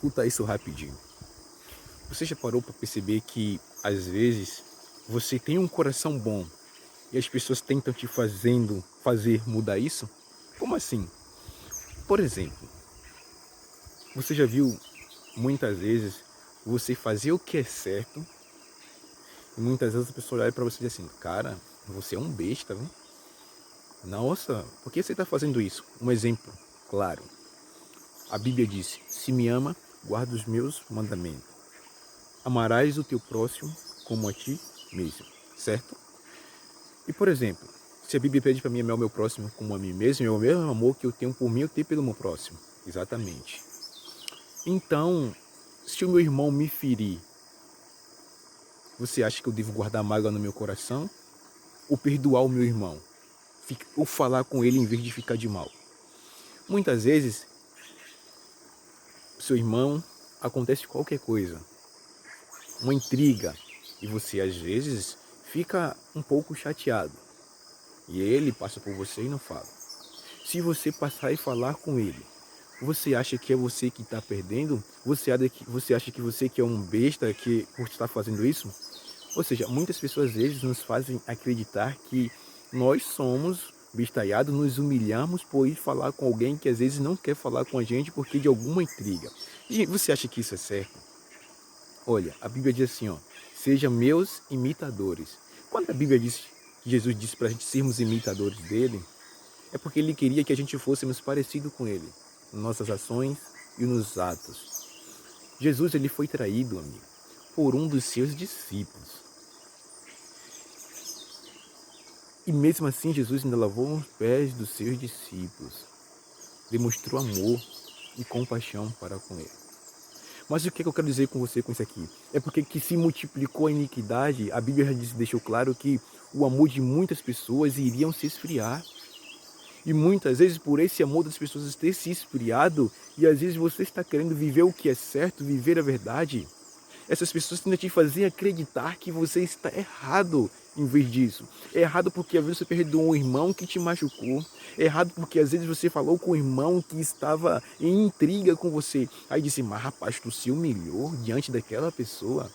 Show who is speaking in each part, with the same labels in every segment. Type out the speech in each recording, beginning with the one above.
Speaker 1: Escuta isso rapidinho. Você já parou para perceber que, às vezes, você tem um coração bom e as pessoas tentam te fazer mudar isso? Como assim? Por exemplo, você já viu muitas vezes você fazer o que é certo e muitas vezes a pessoa olha para você e diz assim, cara, você é um besta, viu? Nossa, por que você está fazendo isso? Um exemplo, claro. A Bíblia diz, se me ama, guarda os meus mandamentos. Amarás o teu próximo como a ti mesmo, certo? E, por exemplo, se a Bíblia pede para mim amar o meu próximo como a mim mesmo, é o mesmo amor que eu tenho por mim, eu tenho pelo meu próximo. Exatamente. Então, se o meu irmão me ferir, você acha que eu devo guardar mágoa no meu coração? Ou perdoar o meu irmão? Ou falar com ele em vez de ficar de mal? Muitas vezes, seu irmão, acontece qualquer coisa, uma intriga, e você às vezes fica um pouco chateado. E ele passa por você e não fala. Se você passar e falar com ele, você acha que é você que está perdendo? Você acha que você que é um besta que por estar fazendo isso? Ou seja, muitas pessoas às vezes nos fazem acreditar que nós somos bestalhados, nos humilhamos por ir falar com alguém que às vezes não quer falar com a gente porque de alguma intriga. E você acha que isso é certo? Olha, a Bíblia diz assim, ó, sejam meus imitadores. Quando a Bíblia diz que Jesus disse para a gente sermos imitadores dele, é porque ele queria que a gente fôssemos parecidos com ele, nas nossas ações e nos atos. Jesus ele foi traído, amigo, por um dos seus discípulos. E mesmo assim Jesus ainda lavou os pés dos seus discípulos. Demonstrou amor e compaixão para com ele. Mas o que eu quero dizer com você com isso aqui? É porque que se multiplicou a iniquidade, a Bíblia já deixou claro que o amor de muitas pessoas iriam se esfriar. E muitas vezes por esse amor das pessoas ter se esfriado, e às vezes você está querendo viver o que é certo, viver a verdade, essas pessoas tentam te fazer acreditar que você está errado em vez disso. É errado porque às vezes você perdoou um irmão que te machucou. É errado porque às vezes você falou com um irmão que estava em intriga com você. Aí disse, mas rapaz, tu se humilhou diante daquela pessoa.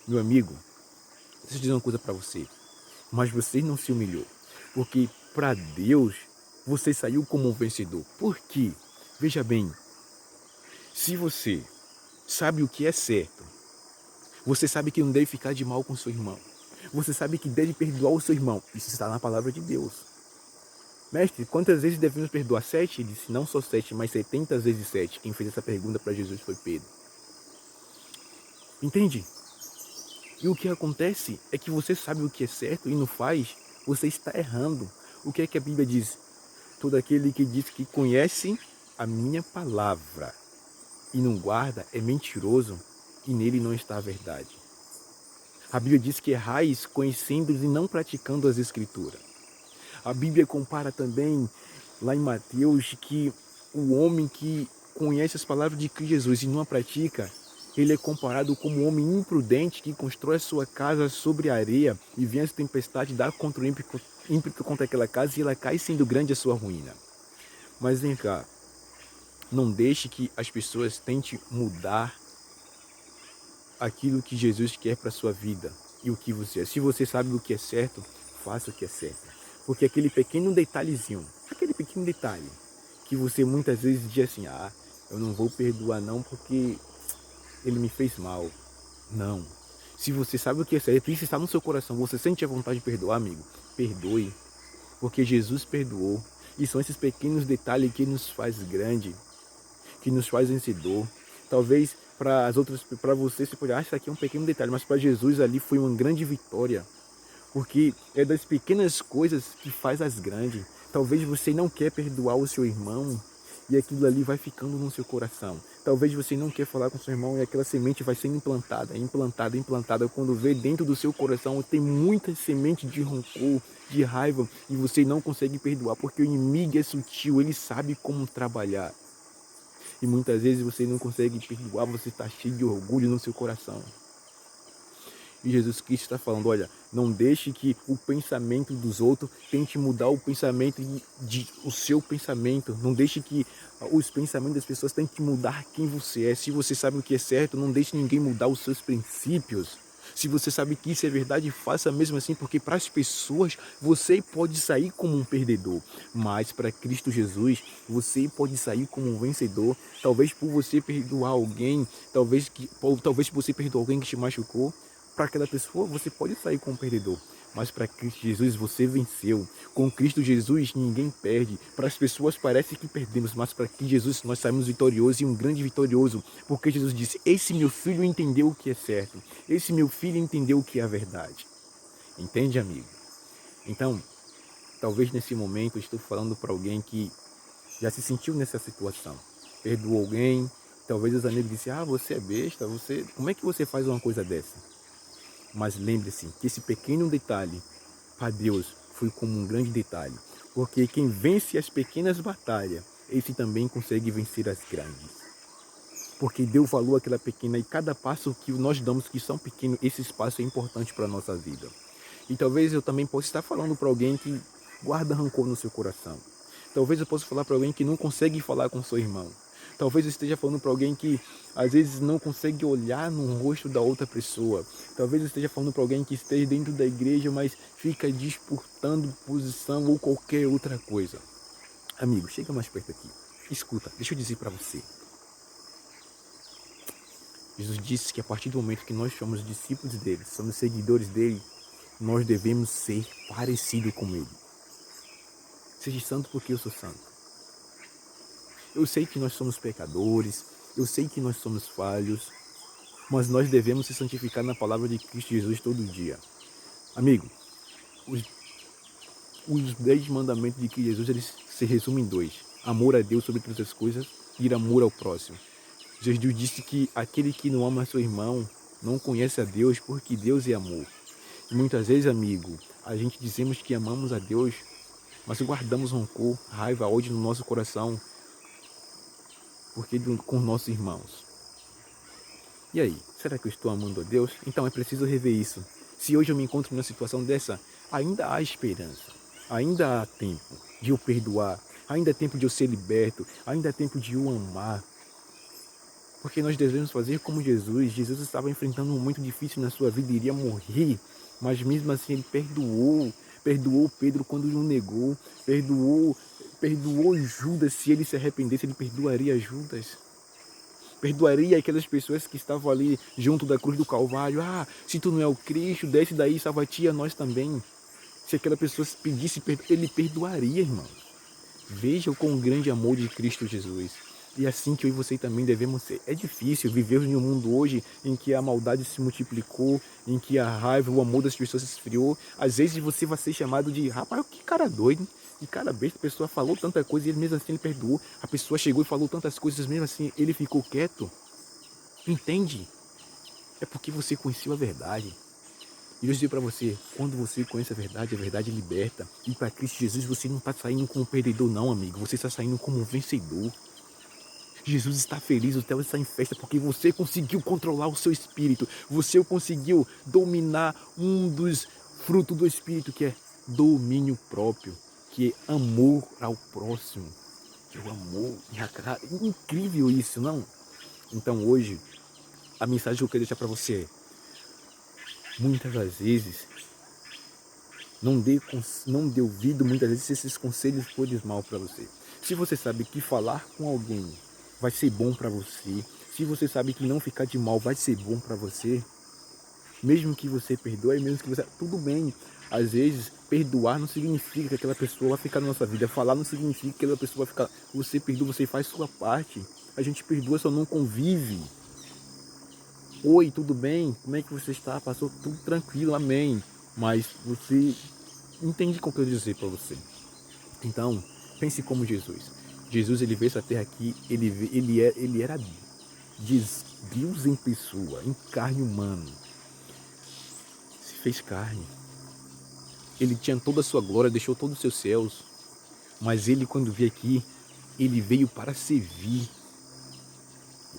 Speaker 1: Meu amigo, deixa eu dizer uma coisa para você. Mas você não se humilhou. Porque para Deus, você saiu como um vencedor. Por quê? Veja bem, se você sabe o que é certo, você sabe que não deve ficar de mal com seu irmão. Você sabe que deve perdoar o seu irmão. Isso está na palavra de Deus. Mestre, quantas vezes devemos perdoar? 7? Ele disse, não só 7, mas 70 vezes 7. Quem fez essa pergunta para Jesus foi Pedro. Entende? E o que acontece é que você sabe o que é certo e não faz, você está errando. O que é que a Bíblia diz? Todo aquele que diz que conhece a minha palavra e não guarda é mentiroso e nele não está a verdade. A Bíblia diz que errais conhecendo e não praticando as Escrituras. A Bíblia compara também, lá em Mateus, que o homem que conhece as palavras de Cristo Jesus e não a pratica, ele é comparado como um homem imprudente que constrói a sua casa sobre a areia e vem as tempestades dar contra o ímpeto contra aquela casa e ela cai sendo grande a sua ruína. Mas vem cá, não deixe que as pessoas tentem mudar aquilo que Jesus quer para a sua vida e o que você é. Se você sabe o que é certo, faça o que é certo. Porque aquele pequeno detalhezinho, aquele pequeno detalhe, que você muitas vezes diz assim, eu não vou perdoar não porque ele me fez mal. Não. Se você sabe o que é certo, isso está no seu coração, você sente a vontade de perdoar, amigo, perdoe. Porque Jesus perdoou. E são esses pequenos detalhes que nos faz grande, que nos faz vencedor. Talvez para as outras, para você pode achar isso aqui é um pequeno detalhe, mas para Jesus ali foi uma grande vitória. Porque é das pequenas coisas que faz as grandes. Talvez você não quer perdoar o seu irmão e aquilo ali vai ficando no seu coração. Talvez você não quer falar com seu irmão e aquela semente vai sendo implantada, implantada, implantada. Quando vê dentro do seu coração tem muita semente de rancor, de raiva e você não consegue perdoar porque o inimigo é sutil, ele sabe como trabalhar. E muitas vezes você não consegue perdoar, você está cheio de orgulho no seu coração. E Jesus Cristo está falando, olha, não deixe que o pensamento dos outros tente mudar o pensamento o seu pensamento. Não deixe que os pensamentos das pessoas tentem mudar quem você é. Se você sabe o que é certo, não deixe ninguém mudar os seus princípios. Se você sabe que isso é verdade, faça mesmo assim, porque para as pessoas você pode sair como um perdedor, mas para Cristo Jesus você pode sair como um vencedor. Talvez por você perdoar alguém, talvez por você perdoar alguém que te machucou, para aquela pessoa você pode sair como um perdedor. Mas para Cristo Jesus você venceu. Com Cristo Jesus ninguém perde. Para as pessoas parece que perdemos, mas para Cristo Jesus nós saímos vitoriosos e um grande vitorioso. Porque Jesus disse, esse meu filho entendeu o que é certo. Esse meu filho entendeu o que é a verdade. Entende, amigo? Então, talvez nesse momento eu estou falando para alguém que já se sentiu nessa situação. Perdoou alguém, talvez os amigos disseram, você é besta, como é que você faz uma coisa dessa? Mas lembre-se que esse pequeno detalhe, para Deus, foi como um grande detalhe. Porque quem vence as pequenas batalhas, esse também consegue vencer as grandes. Porque deu valor àquela pequena e cada passo que nós damos que são pequenos, esse espaço é importante para a nossa vida. E talvez eu também possa estar falando para alguém que guarda rancor no seu coração. Talvez eu possa falar para alguém que não consegue falar com seu irmão. Talvez eu esteja falando para alguém que às vezes não consegue olhar no rosto da outra pessoa. Talvez eu esteja falando para alguém que esteja dentro da igreja, mas fica disputando posição ou qualquer outra coisa. Amigo, chega mais perto aqui. Escuta, deixa eu dizer para você. Jesus disse que a partir do momento que nós somos discípulos dele, somos seguidores dele, nós devemos ser parecidos com ele. Seja santo porque eu sou santo. Eu sei que nós somos pecadores, eu sei que nós somos falhos, mas nós devemos se santificar na palavra de Cristo Jesus todo dia. Amigo, os 10 mandamentos de Cristo Jesus, eles se resumem em 2. Amor a Deus sobre todas as coisas e amor ao próximo. Jesus disse que aquele que não ama seu irmão não conhece a Deus, porque Deus é amor. E muitas vezes, amigo, a gente dizemos que amamos a Deus, mas guardamos rancor, raiva, ódio no nosso coração, porque com nossos irmãos. E aí, será que eu estou amando a Deus? Então é preciso rever isso. Se hoje eu me encontro numa situação dessa, ainda há esperança, ainda há tempo de eu perdoar, ainda há tempo de eu ser liberto, ainda há tempo de eu amar. Porque nós devemos fazer como Jesus. Jesus estava enfrentando um momento difícil na sua vida, iria morrer, mas mesmo assim ele perdoou Pedro quando o negou, perdoou Judas. Se ele se arrependesse, ele perdoaria Judas. Perdoaria aquelas pessoas que estavam ali junto da cruz do Calvário. Ah, se tu não é o Cristo, desce daí e salva-te a nós também. Se aquela pessoa pedisse perdão, ele perdoaria, irmão. Veja o quão grande amor de Cristo Jesus. E assim que eu e você também devemos ser. É difícil viver em um mundo hoje em que a maldade se multiplicou, em que a raiva, o amor das pessoas se esfriou. Às vezes você vai ser chamado de, rapaz, que cara doido, hein? Que cara besta, a pessoa falou tanta coisa e ele mesmo assim ele perdoou. A pessoa chegou e falou tantas coisas, mesmo assim ele ficou quieto. Entende? É porque você conheceu a verdade. E eu dizer para você, quando você conhece a verdade liberta. E para Cristo Jesus você não está saindo como um perdedor não, amigo. Você está saindo como um vencedor. Jesus está feliz, o céu está em festa, porque você conseguiu controlar o seu espírito. Você conseguiu dominar um dos frutos do espírito, que é domínio próprio, que é amor ao próximo. Que é o amor. É incrível isso, não? Então hoje, a mensagem que eu quero deixar para você é, muitas das vezes, não dê ouvido muitas vezes esses conselhos forem mal para você. Se você sabe que falar com alguém vai ser bom para você, se você sabe que não ficar de mal vai ser bom para você, mesmo que você perdoe, mesmo que você... Tudo bem, às vezes perdoar não significa que aquela pessoa vai ficar na nossa vida, falar não significa que aquela pessoa vai ficar... Você perdoa, você faz sua parte, a gente perdoa, só não convive. Oi, tudo bem? Como é que você está? Passou tudo tranquilo, amém. Mas você entende o que eu quero dizer para você. Então, pense como Jesus. Jesus, ele veio essa terra aqui, ele era Deus em pessoa, em carne humana. Se fez carne. Ele tinha toda a sua glória, deixou todos os seus céus. Mas ele, quando veio aqui, ele veio para servir.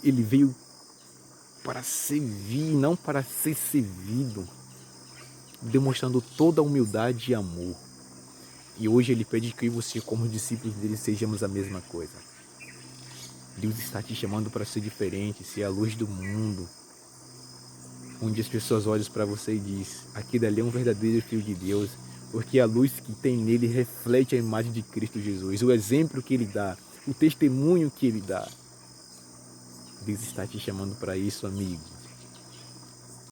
Speaker 1: Ele veio para servir, não para ser servido, demonstrando toda a humildade e amor. E hoje Ele pede que eu e você, como discípulos dele, sejamos a mesma coisa. Deus está te chamando para ser diferente, ser a luz do mundo, onde as pessoas olham para você e dizem: aquele ali é um verdadeiro filho de Deus, porque a luz que tem nele reflete a imagem de Cristo Jesus, o exemplo que Ele dá, o testemunho que Ele dá. Deus está te chamando para isso, amigo.